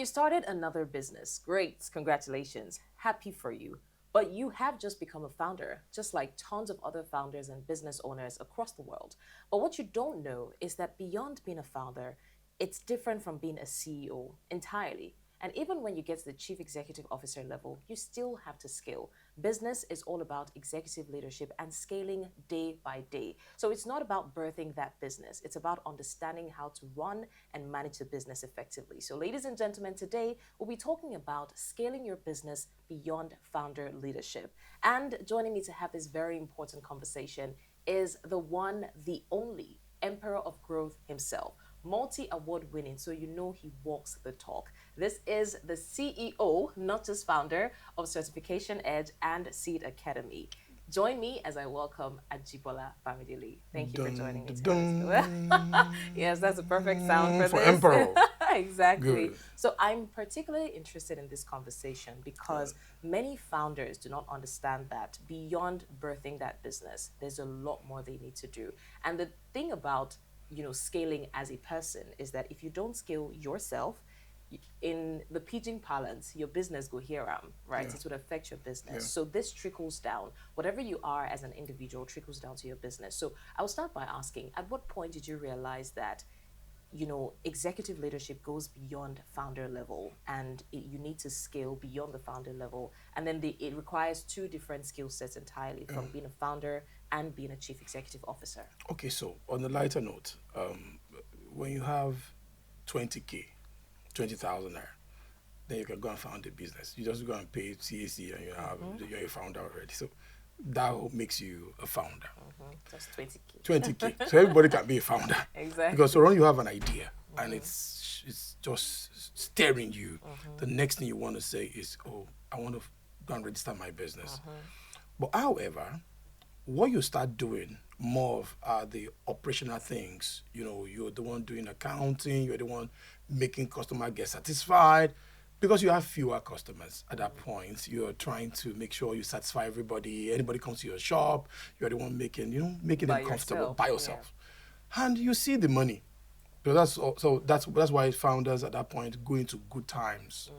you started another business. Great, congratulations. Happy for you. But you have just become a founder, just like tons of other founders and business owners across the world. But what you don't know is that beyond being a founder, it's different from being a CEO entirely. And even when you get to the chief executive officer level, you still have to scale. Business is all about executive leadership and scaling day by day. So it's not about birthing that business, it's about understanding how to run and manage the business effectively. So, ladies and gentlemen, today we'll be talking about scaling your business beyond founder leadership. And joining me to have this very important conversation is the one, the only Emperor of Growth himself, multi-award winning, so you know he walks the talk. This is the CEO, not just founder, of Certification Edge and Seed Academy. Join me as I welcome Ajibola Bamidele. Thank you for joining me today. Yes, that's a perfect sound for this. Emperor. Exactly. Good. So I'm particularly interested in this conversation because many founders do not understand that beyond birthing that business, there's a lot more they need to do. And the thing about scaling as a person is that if you don't scale yourself, in the pidgin parlance, your business go here, right? Yeah. It would affect your business. Yeah. So this trickles down. Whatever you are as an individual trickles down to your business. So I'll start by asking, at what point did you realize that executive leadership goes beyond founder level and you need to scale beyond the founder level, and then it requires two different skill sets entirely, from being a founder and being a chief executive officer? Okay, so on a lighter note, when you have 20K, 20,000 there, then you can go and found a business. You just go and pay CAC and you're a founder already. So that makes you a founder. That's 20K. 20K. So everybody can be a founder. Exactly. Because so when you have an idea and it's just staring you, the next thing you want to say is, oh, I want to go and register my business. But however, what you start doing more of are the operational things. You're the one doing accounting, you're the one making customer get satisfied. Because you have fewer customers at that point, you're trying to make sure you satisfy everybody. Anybody comes to your shop, you're the one making them comfortable by yourself. Yeah. And you see the money. So that's why founders at that point go into good times.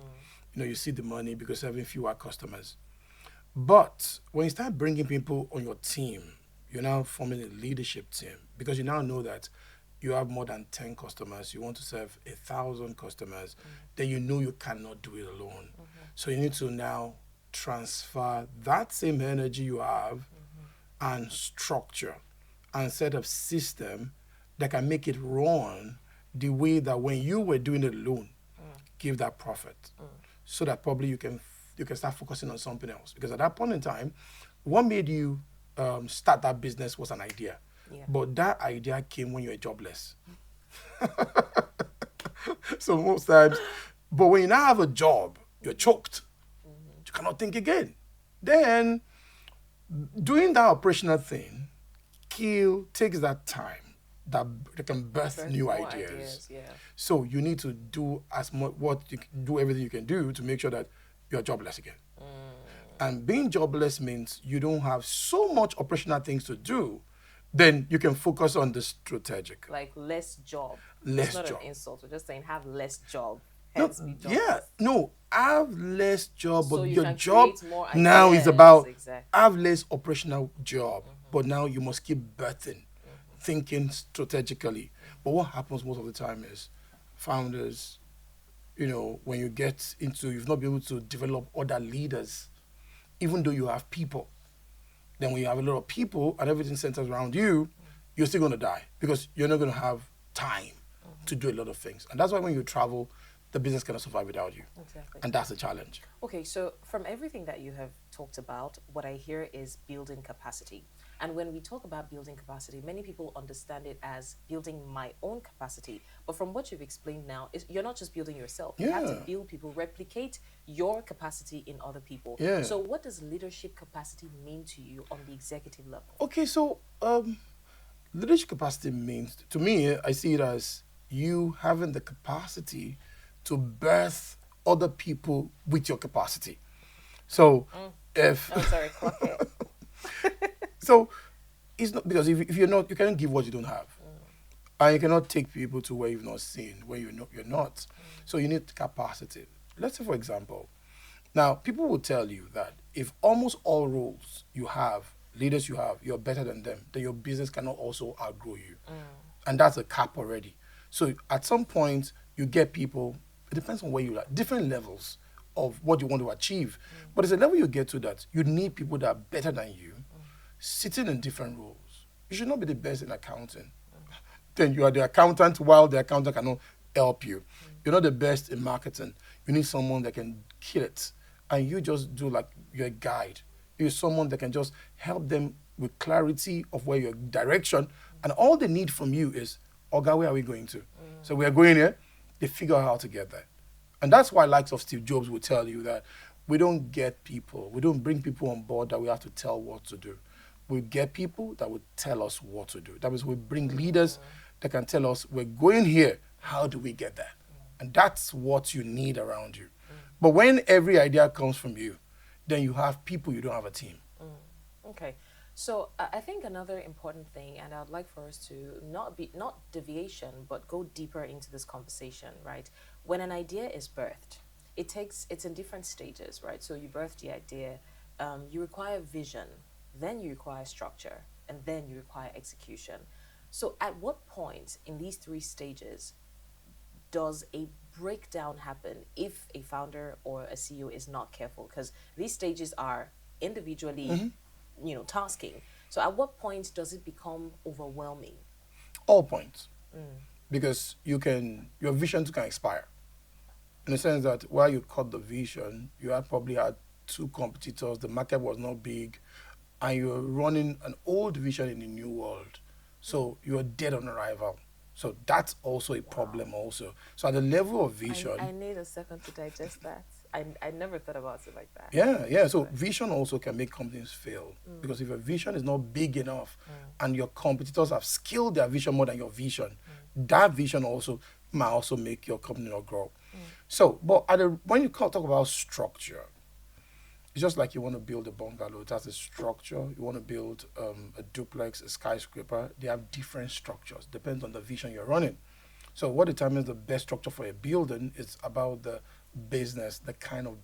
You see the money because you're having fewer customers. But when you start bringing people on your team, you're now forming a leadership team because you now know that you have more than 10 customers, you want to serve 1,000 customers, then you know you cannot do it alone. So you need to now transfer that same energy you have and structure and set up system that can make it run the way that when you were doing it alone, give that profit. So that probably you can start focusing on something else. Because at that point in time, what made you start that business was an idea. Yeah. But that idea came when you were jobless. So most times, but when you now have a job, you're choked. You cannot think again. Then doing that operational thing takes that time that can birth new ideas. Yeah. So you need to do do everything you can do to make sure that you're jobless again. And being jobless means you don't have so much operational things to do. Then you can focus on the strategic. Like less job. Less job. It's not an insult. We're just saying have less job. Hence be jobless. Have less job, so but you your can job more now is about have less operational job, but now you must keep birthing, thinking strategically. But what happens most of the time is founders, when you get into, you've not been able to develop other leaders, even though you have people. Then when you have a lot of people and everything centers around you, you're still going to die because you're not going to have time to do a lot of things. And that's why when you travel, the business cannot survive without you. Exactly. And that's the challenge. Okay, so from everything that you have talked about, what I hear is building capacity. And when we talk about building capacity, many people understand it as building my own capacity. But from what you've explained now, you're not just building yourself. You have to build people, replicate your capacity in other people. Yeah. So what does leadership capacity mean to you on the executive level? Okay, so leadership capacity means, to me, I see it as you having the capacity to birth other people with your capacity. So clock it. So it's not, because if you're not, you can't give what you don't have. And you cannot take people to where you've not seen, where you know you're not. So you need capacity. Let's say, for example, now people will tell you that if almost all roles you have, leaders you have, you're better than them, then your business cannot also outgrow you. And that's a cap already. So at some point, you get people, it depends on where you're at, different levels of what you want to achieve. But there's a level you get to that you need people that are better than you, sitting in different roles. You should not be the best in accounting. Then you are the accountant while the accountant cannot help you. You're not the best in marketing. You need someone that can kill it. And you just do like you're a guide. You're someone that can just help them with clarity of where your direction. And all they need from you is, Oga, where are we going to? So we are going here. They figure out how to get there. And that's why likes of Steve Jobs will tell you that we don't get people, we don't bring people on board that we have to tell what to do. We get people that will tell us what to do. That means we bring leaders that can tell us, we're going here, how do we get there? And that's what you need around you. But when every idea comes from you, then you have people, you don't have a team. Okay. So I think another important thing, and I'd like for us to not deviation, but go deeper into this conversation, right? When an idea is birthed, it's in different stages, right? So you birth the idea, you require vision, then you require structure, and then you require execution. So at what point in these three stages does a breakdown happen if a founder or a CEO is not careful? Because these stages are individually, tasking. So at what point does it become overwhelming? All points. Because your vision can expire. In the sense that while you cut the vision, you had probably had two competitors, the market was not big, and you're running an old vision in a new world. So you're dead on arrival. So that's also a problem also. So at the level of vision... I need a second to digest that. I never thought about it like that. Yeah. So vision also can make companies fail. Because if your vision is not big enough and your competitors have scaled their vision more than your vision, that vision also might also make your company not grow. So, but when you talk about structure, it's just like you want to build a bungalow. It has a structure. You want to build a duplex, a skyscraper. They have different structures. Depends on the vision you're running. So what determines the best structure for a building is about the business, the kind of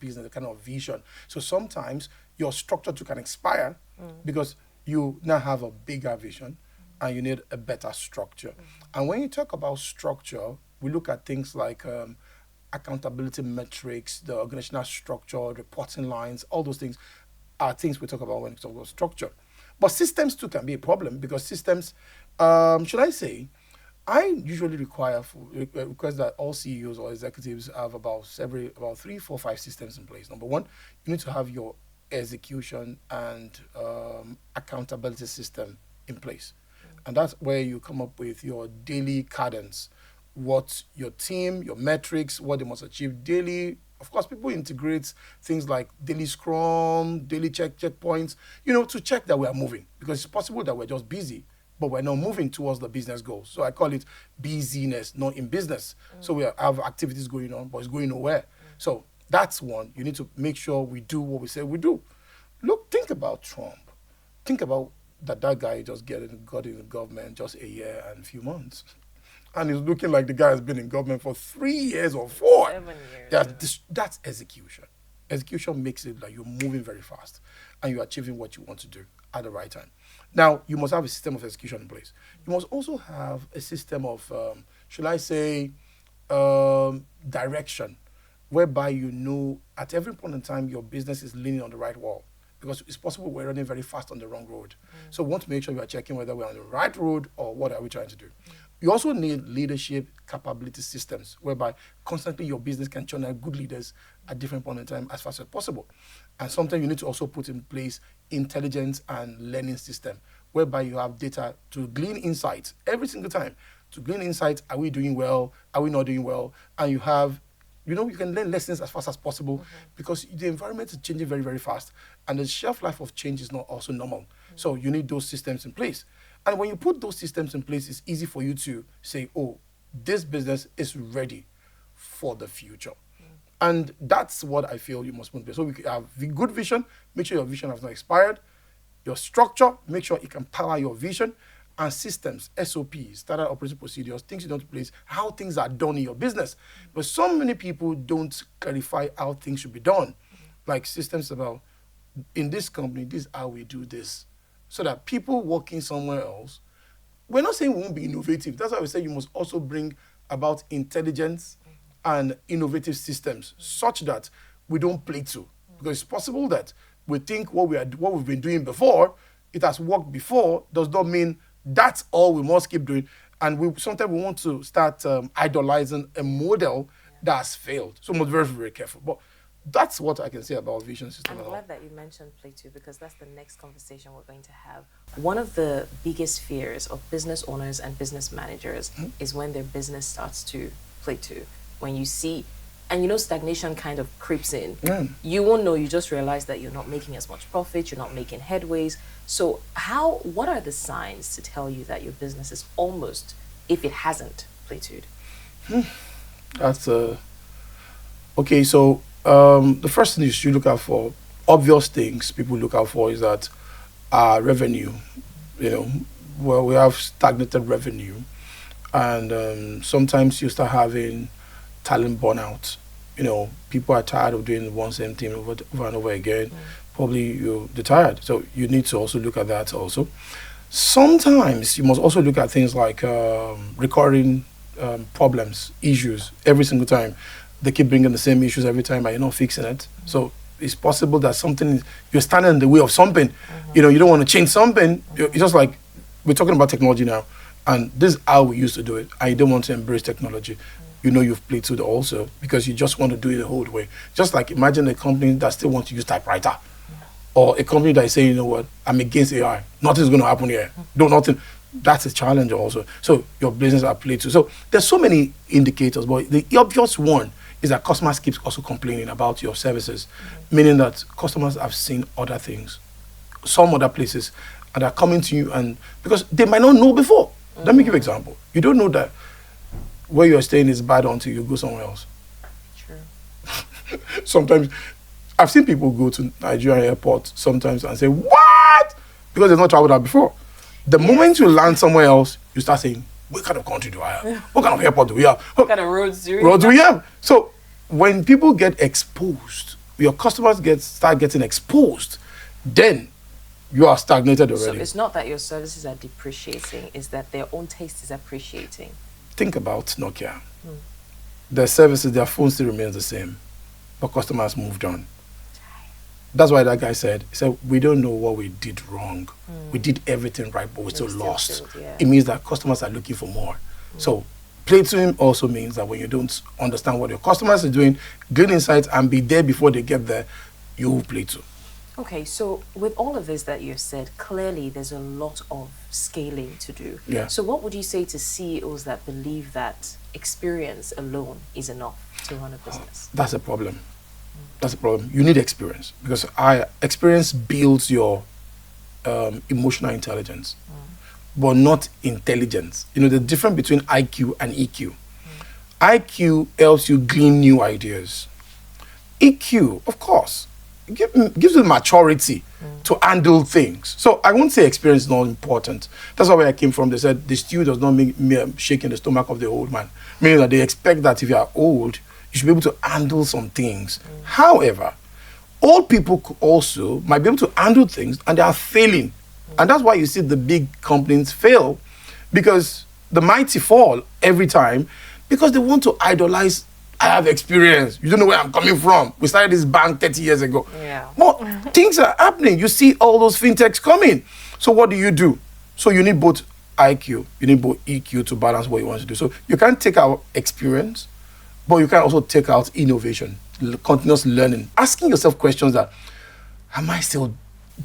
vision. So sometimes your structure too can expire because you now have a bigger vision and you need a better structure. And when you talk about structure, we look at things like accountability metrics, the organizational structure, reporting lines, all those things are things we talk about when we talk about structure. But systems too can be a problem because systems, should I say, I usually request that all CEOs or executives have about 3, 4, 5 systems in place. Number one, you need to have your execution and accountability system in place. And that's where you come up with your daily cadence, what your team, your metrics, what they must achieve daily. Of course, people integrate things like daily scrum, daily checkpoints, to check that we are moving. Because it's possible that we're just busy, but we're not moving towards the business goals. So I call it busyness, not in business. So we have activities going on, but it's going nowhere. So that's one. You need to make sure we do what we say we do. Look, think about Trump. Think about that guy just got in the government just a year and a few months. And he's looking like the guy has been in government for 3 years or 4. 7 years. That's execution. Execution makes it like you're moving very fast and you're achieving what you want to do at the right time. Now, you must have a system of execution in place. You must also have a system of, direction, whereby at every point in time your business is leaning on the right wall. Because it's possible we're running very fast on the wrong road. So we want to make sure we are checking whether we're on the right road or what are we trying to do. You also need leadership capability systems, whereby constantly your business can churn out good leaders at different points in time as fast as possible. And sometimes you need to also put in place intelligence and learning system, whereby you have data to glean insights every single time. To glean insights, are we doing well? Are we not doing well? And you have, you can learn lessons as fast as possible because the environment is changing very, very fast. And the shelf life of change is not also normal. So you need those systems in place. And when you put those systems in place, it's easy for you to say, oh, this business is ready for the future. And that's what I feel you must put in place. So we have the good vision, make sure your vision has not expired. Your structure, make sure it can power your vision. and systems, SOPs, standard operating procedures, things you don't place, how things are done in your business. But so many people don't clarify how things should be done. Like systems about, in this company, this is how we do this. So that people working somewhere else, we're not saying we won't be innovative. That's why we say you must also bring about intelligence and innovative systems such that we don't play to. Because it's possible that we think what we've been doing before, it has worked before, does not mean that's all we must keep doing. And sometimes we want to start idolizing a model that has failed. So we must be very, very careful. But that's what I can say about vision system. I'm glad that you mentioned play to, because that's the next conversation we're going to have. One of the biggest fears of business owners and business managers is when their business starts to play to. When you see, and stagnation kind of creeps in. You won't know, you just realize that you're not making as much profit, you're not making headways. So what are the signs to tell you that your business is almost, if it hasn't, plateaued? That's okay. So the first thing you should look out for, obvious things people look out for, is that our revenue, well, we have stagnated revenue, and sometimes you start having talent burnout. People are tired of doing the one same thing over and over again. Probably they're tired. So you need to also look at that also. Sometimes you must also look at things like recurring problems, issues every single time. They keep bringing the same issues every time, and you're not fixing it. So it's possible that you're standing in the way of something. You don't want to change something. It's just like we're talking about technology now, and this is how we used to do it. And you don't want to embrace technology. You've played to it also because you just want to do it the whole way. Just like imagine a company that still wants to use typewriter, or a company that is saying, what, I'm against AI. Nothing's going to happen here. No, nothing. That's a challenge also. So your business are played to. So there's so many indicators, but the obvious one is that customers keep also complaining about your services, meaning that customers have seen other things, some other places, and are coming to you, and because they might not know before. Let me give you an example. You don't know that where you're staying is bad until you go somewhere else. True. Sometimes I've seen people go to Nigerian airport sometimes and say, what? Because they've not traveled out before. The moment you land somewhere else, you start saying, what kind of country do I have? What kind of airport do we have? What kind of roads do we have? So when people get exposed, your customers start getting exposed, then you are stagnated already. So it's not that your services are depreciating, it's that their own taste is appreciating. Think about Nokia. Their services, their phone still remains the same, but customers moved on. That's why that guy said, we don't know what we did wrong. We did everything right, but we still lost. It means that customers are looking for more. So play to him also means that when you don't understand what your customers are doing, gain insights and be there before they get there, you will play to. Okay, so with all of this that you've said, clearly there's a lot of scaling to do. Yeah. So what would you say to CEOs that believe that experience alone is enough to run a business? That's a problem. That's a problem. You need experience, because experience builds your emotional intelligence, but not intelligence. The difference between IQ and EQ. IQ helps you glean new ideas. EQ, of course, gives you maturity to handle things. So I won't say experience is not important. That's where I came from. They said the stew does not make shaking the stomach of the old man, meaning that they expect that if you are old, you should be able to handle some things. However, old people also might be able to handle things, and they are failing. And that's why you see the big companies fail, because the mighty fall every time, because they want to idolize, I have experience. You don't know where I'm coming from. We started this bank 30 years ago. Yeah. Well, things are happening. You see all those fintechs coming. So what do? So you need both IQ, you need both EQ to balance what you want to do. So you can't take out experience, but you can also take out innovation, continuous learning, asking yourself questions that, am I still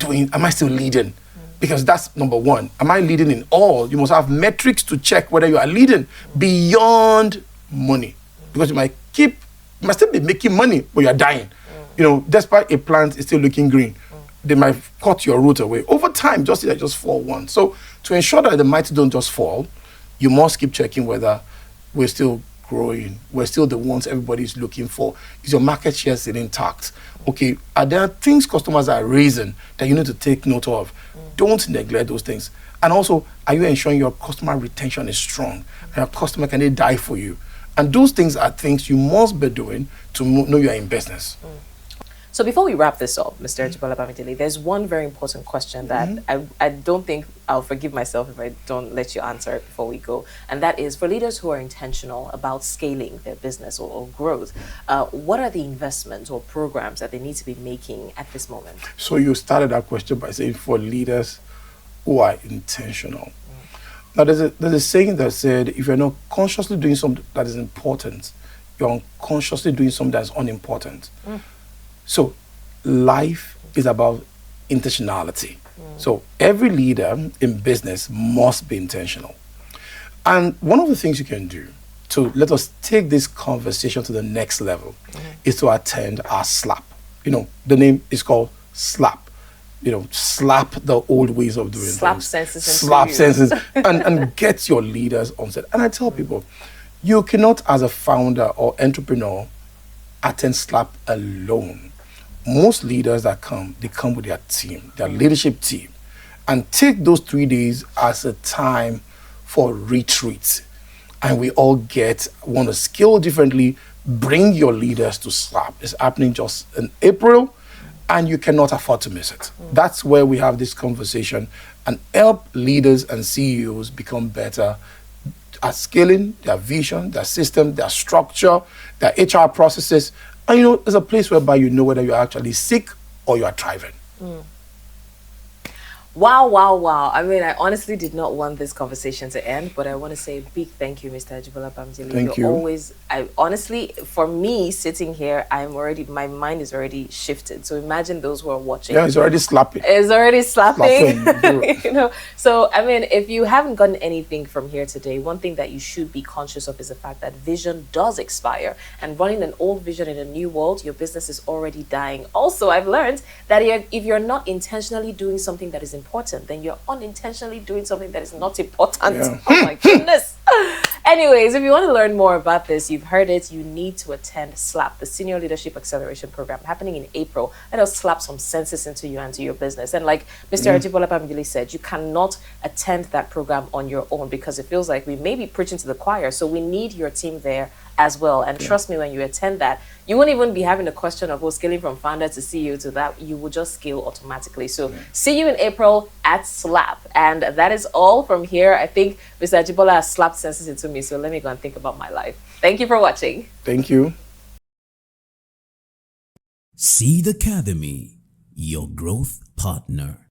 leading? Because that's number one. Am I leading in all? You must have metrics to check whether you are leading beyond money. Because you might still be making money, but you are dying. Despite a plant is still looking green, they might cut your root away. Over time, just fall once. So to ensure that the mighty don't just fall, you must keep checking whether we're still growing. We're still the ones everybody's looking for. Is your market share still intact? Okay, are there things customers are raising that you need to take note of? Don't neglect those things. And also, are you ensuring your customer retention is strong? And your customer, can they die for you? And those things are things you must be doing to know you're in business. So before we wrap this up, Mr. Ajibola Bamidele, there's one very important question that I don't think I'll forgive myself if I don't let you answer it before we go. And that is, for leaders who are intentional about scaling their business or growth, what are the investments or programs that they need to be making at this moment? So you started that question by saying for leaders who are intentional. Now, there's a saying that said, if you're not consciously doing something that is important, you're unconsciously doing something that's unimportant. So life is about intentionality. So every leader in business must be intentional. And one of the things you can do to let us take this conversation to the next level is to attend our slap. The name is called slap. Slap the old ways of doing Slap things. senses into Slap you. senses and get your leaders on set. And I tell people, you cannot, as a founder or entrepreneur, attend slap alone. Most leaders that come, they come with their team, their leadership team, and take those 3 days as a time for retreat. And we all want to scale differently. Bring your leaders to slap. It's happening just in April, and you cannot afford to miss it. That's where we have this conversation and help leaders and CEOs become better at scaling their vision, their system, their structure, their HR processes. And there's a place whereby you know whether you're actually sick or you are thriving. Wow, wow, wow. I mean, I honestly did not want this conversation to end, but I want to say a big thank you, Mr. Ajibola Bamidele. Thank you. Honestly, for me, sitting here, my mind is already shifted. So imagine those who are watching. Yeah, it's already slapping. It's already slapping. Slapping. So, I mean, if you haven't gotten anything from here today, one thing that you should be conscious of is the fact that vision does expire. And running an old vision in a new world, your business is already dying. Also, I've learned that if you're not intentionally doing something that is important, then you're unintentionally doing something that is not important. Yeah. Oh my goodness. Anyways, if you want to learn more about this, you've heard it, you need to attend SLAP, the Senior Leadership Acceleration Program, happening in April. And it'll slap some senses into you and to your business. And like Mr. Ajibola Bamidele said, you cannot attend that program on your own because it feels like we may be preaching to the choir. So we need your team there as well. And trust me, when you attend that, you won't even be having a question of scaling from founder to CEO to that. You will just scale automatically. So see you in April at SLAP. And that is all from here. I think Mr. Ajibola has slapped senses into me. So let me go and think about my life. Thank you for watching. Thank you. Seed Academy, your growth partner.